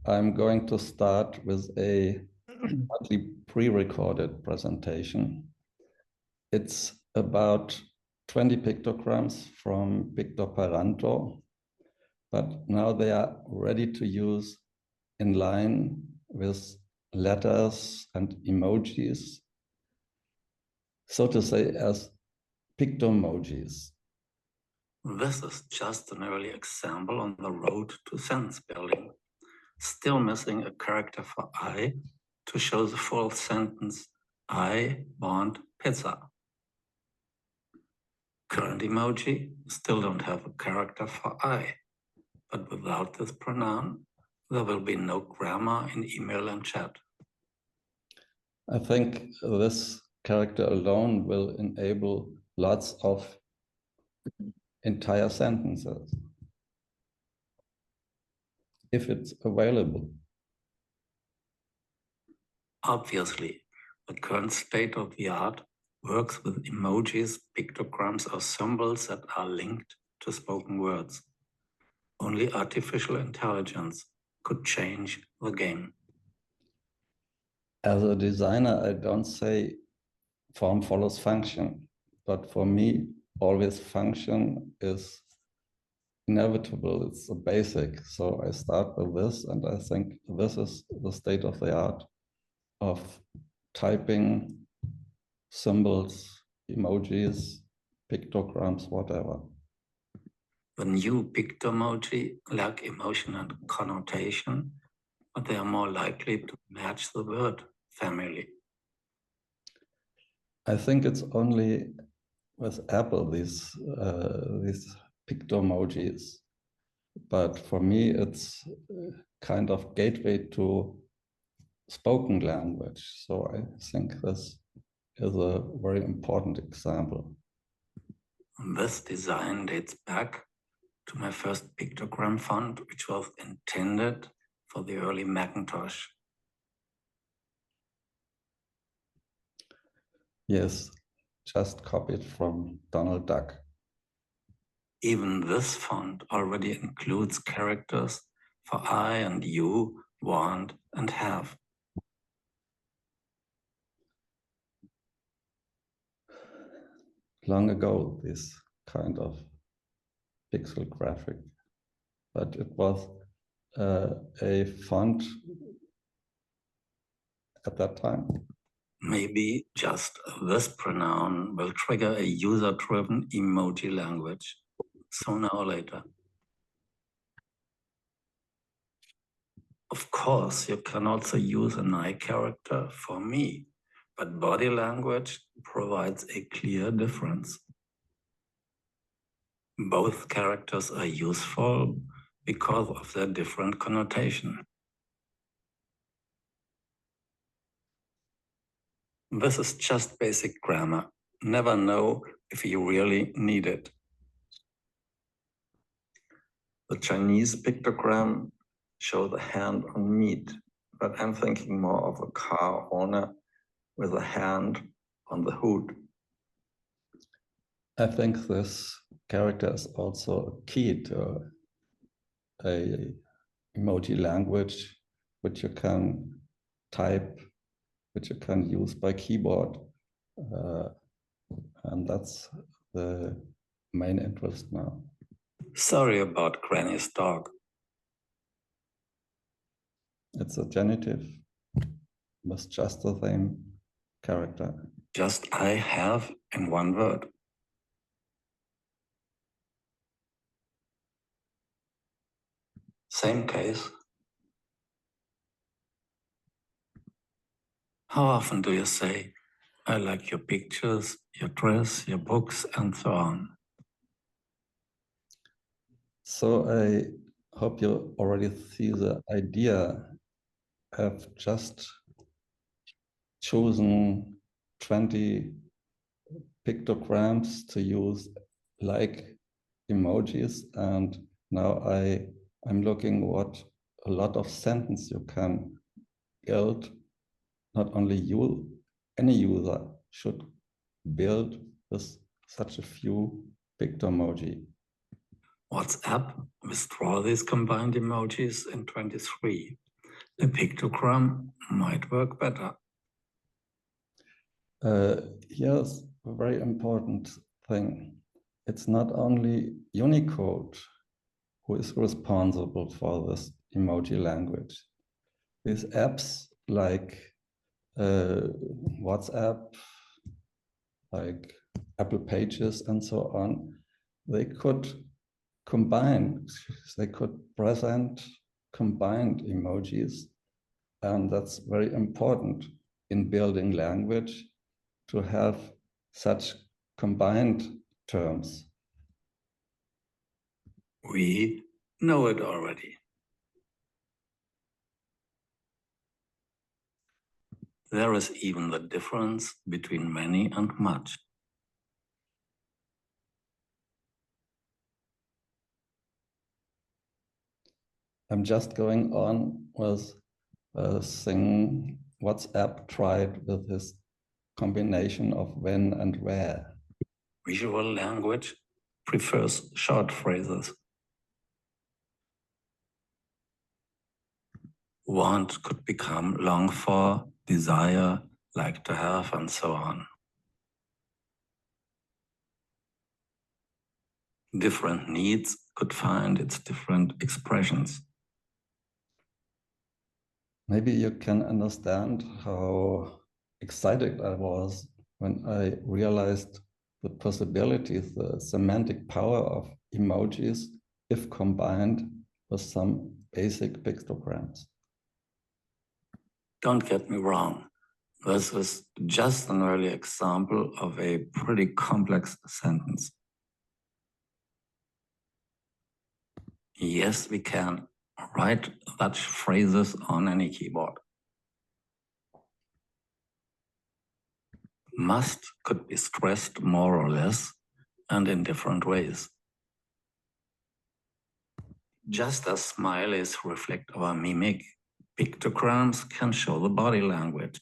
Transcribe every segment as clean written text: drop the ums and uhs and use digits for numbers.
I'm going to start with a partly pre-recorded presentation. It's about 20 pictograms from Pictoperanto, but now they are ready to use in line with letters and emojis, so to say, as pictomojis. This is just an early example on the road to sentence building. Still missing a character for I to show the full sentence, I want pizza. Current emoji still don't have a character for I, but without this pronoun, there will be no grammar in email and chat. I think this character alone will enable lots of entire sentences, if it's available. Obviously, the current state of the art works with emojis, pictograms, or symbols that are linked to spoken words. Only artificial intelligence could change the game. As a designer, I don't say form follows function, but for me, always function is inevitable. It's a basic. So I start with this, and I think this is the state of the art of typing symbols, emojis, pictograms, whatever. The new pictomoji lack emotion and connotation, but they are more likely to match the word family. I think it's only with Apple, these pictomojis. But for me, it's kind of gateway to spoken language. So I think this is a very important example. This design dates back to my first pictogram font, which was intended for the early Macintosh. Yes, just copied from Donald Duck. Even this font already includes characters for I and you, want and have. Long ago, this kind of pixel graphic, but it was a font at that time. Maybe just this pronoun will trigger a user-driven emoji language sooner or later. Of course, you can also use an I character for me, but body language provides a clear difference. Both characters are useful because of their different connotation. This is just basic grammar. Never know if you really need it. The Chinese pictogram shows a hand on meat, but I'm thinking more of a car owner with a hand on the hood. I think this character is also key to a emoji language, which you can type, which you can use by keyboard. And that's the main interest now. Sorry about Granny's dog. It's a genitive with just the same character. Just I have in one word. Same case. How often do you say, I like your pictures, your dress, your books, and so on? So I hope you already see the idea. I've just chosen 20 pictograms to use like emojis, and now I'm looking what a lot of sentence you can build. Not only you, any user should build with such a few pictomoji. WhatsApp withdraw these combined emojis in 23. A pictogram might work better. Here's a very important thing. It's not only Unicode who is responsible for this emoji language. These apps like WhatsApp, like Apple Pages and so on, they could present combined emojis. And that's very important in building language to have such combined terms. We know it already. There is even the difference between many and much. I'm just going on with a thing WhatsApp tried with his combination of when and where. Visual language prefers short phrases. Want could become long for, desire, like to have, and so on. Different needs could find its different expressions. Maybe you can understand how excited I was when I realized the possibilities, the semantic power of emojis if combined with some basic pictograms. Don't get me wrong. This is just an early example of a pretty complex sentence. Yes, we can write such phrases on any keyboard. Must could be stressed more or less and in different ways. Just as smileys reflect our mimic, pictograms can show the body language.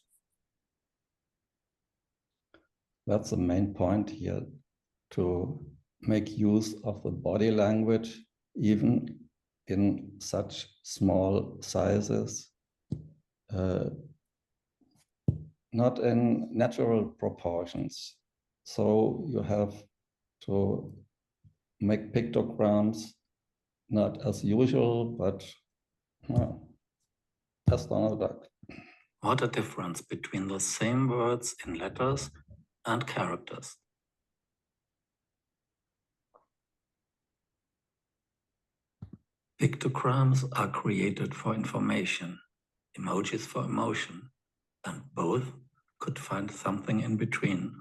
That's the main point here, to make use of the body language even in such small sizes, not in natural proportions. So you have to make pictograms not as usual, but as Donald Duck. What a difference between the same words in letters and characters. Pictograms are created for information, emojis for emotion, and both could find something in between.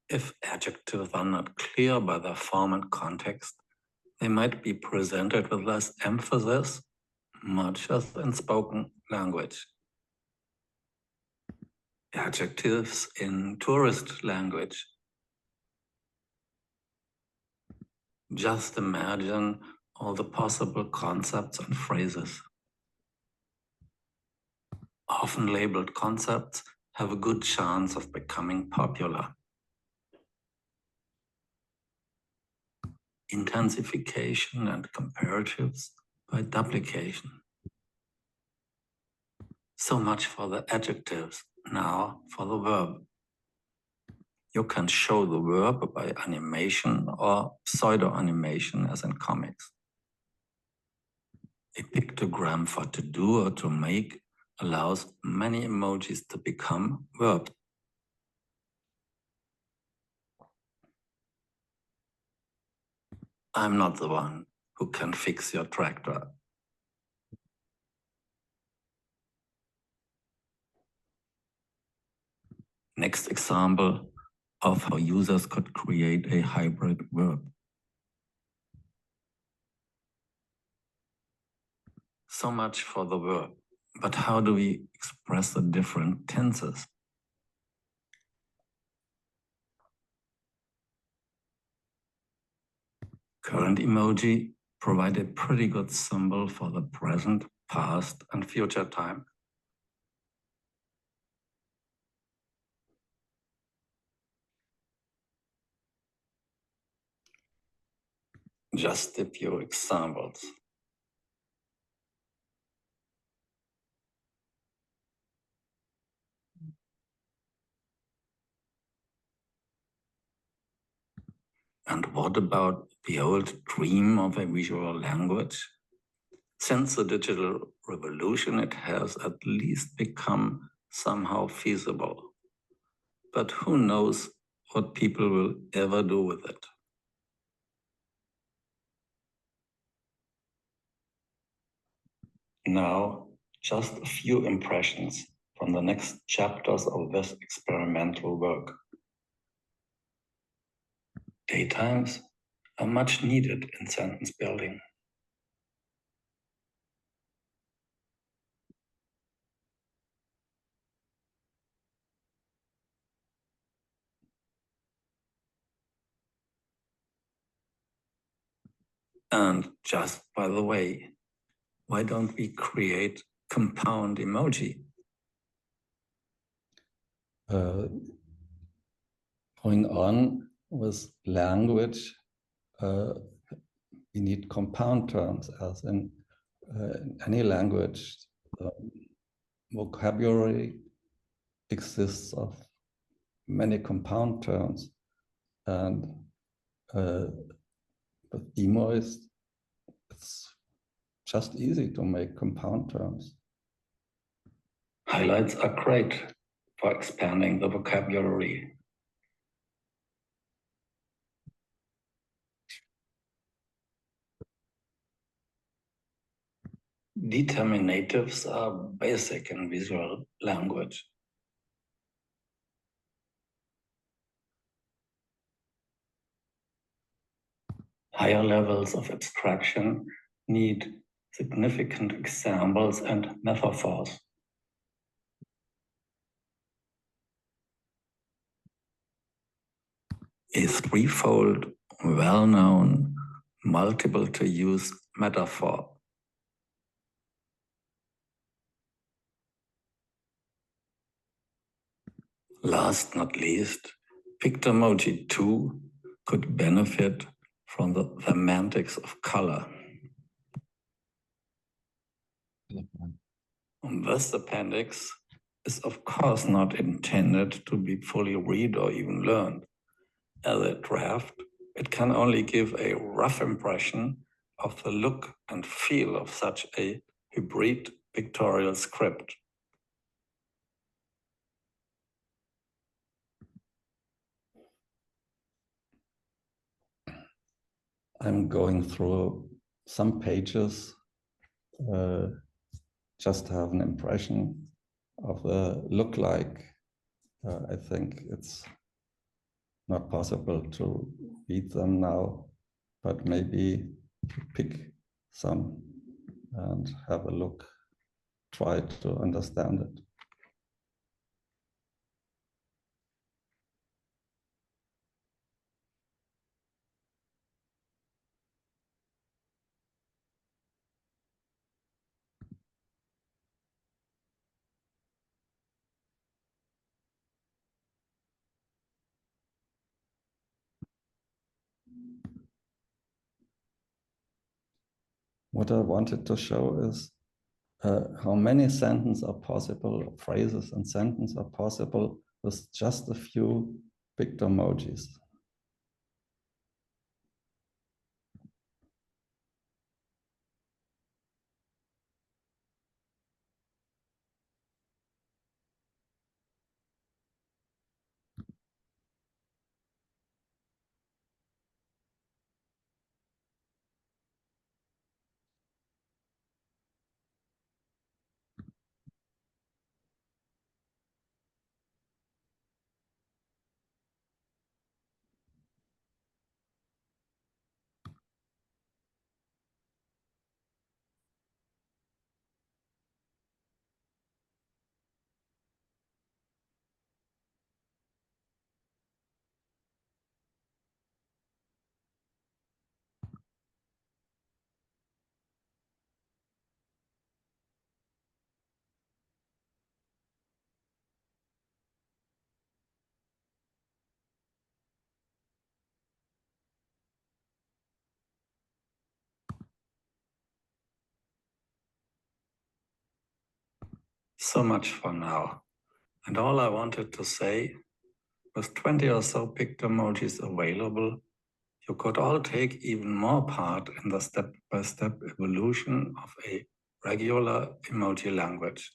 If adjectives are not clear by their form and context, they might be presented with less emphasis, much as in spoken language. Adjectives in tourist language. Just imagine all the possible concepts and phrases. Often labeled concepts have a good chance of becoming popular. Intensification and comparatives by duplication. So much for the adjectives, now for the verb. You can show the verb by animation or pseudo-animation as in comics. A pictogram for to do or to make allows many emojis to become verbs. I'm not the one who can fix your tractor. Next example of how users could create a hybrid verb. So much for the verb, but how do we express the different tenses? Current emoji provide a pretty good symbol for the present, past, and future time. Just a few examples. And what about the old dream of a visual language? Since the digital revolution, it has at least become somehow feasible. But who knows what people will ever do with it? Now, just a few impressions from the next chapters of this experimental work. Daytimes are much needed in sentence building. And just by the way, why don't we create compound emoji? Going on with language, we need compound terms, as in any language. Vocabulary exists of many compound terms, and with emojis, it's just easy to make compound terms. Highlights are great for expanding the vocabulary. Determinatives are basic in visual language. Higher levels of abstraction need significant examples and metaphors. A threefold, well-known, multiple-to-use metaphor. Last not least, Pictomoji 2 could benefit from the semantics of color. This appendix is of course not intended to be fully read or even learned. As a draft, it can only give a rough impression of the look and feel of such a hybrid pictorial script. I'm going through some pages just to have an impression of the look like. I think it's not possible to read them now, but maybe pick some and have a look, try to understand it. What I wanted to show is how many sentences are possible, phrases and sentences are possible with just a few pictomojis. So much for now. And all I wanted to say, with 20 or so pictomojis available, You could all take even more part in the step-by-step evolution of a regular emoji language.